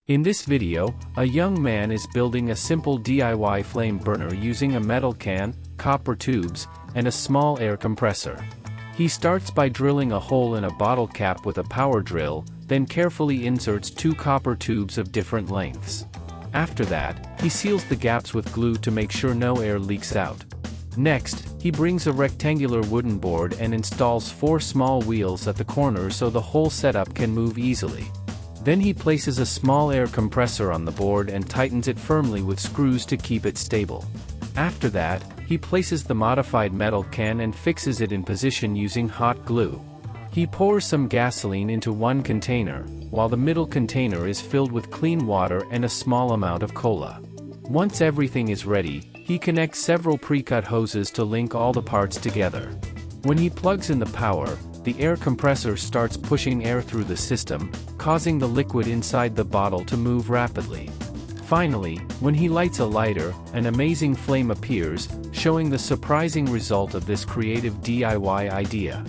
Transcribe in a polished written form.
In this video, a young man is building a simple DIY flame burner using a metal can, copper tubes, and a small air compressor. He starts by drilling a hole in a bottle cap with a power drill, then carefully inserts two copper tubes of different lengths. After that, he seals the gaps with glue to make sure no air leaks out. Next, he brings a rectangular wooden board and installs 4 small wheels at the corners so the whole setup can move easily. Then he places a small air compressor on the board and tightens it firmly with screws to keep it stable. After that, he places the modified metal can and fixes it in position using hot glue. He pours some gasoline into one container, while the middle container is filled with clean water and a small amount of cola. Once everything is ready, he connects several pre-cut hoses to link all the parts together. When he plugs in the power, the air compressor starts pushing air through the system, causing the liquid inside the bottle to move rapidly. Finally, when he lights a lighter, an amazing flame appears, showing the surprising result of this creative DIY idea.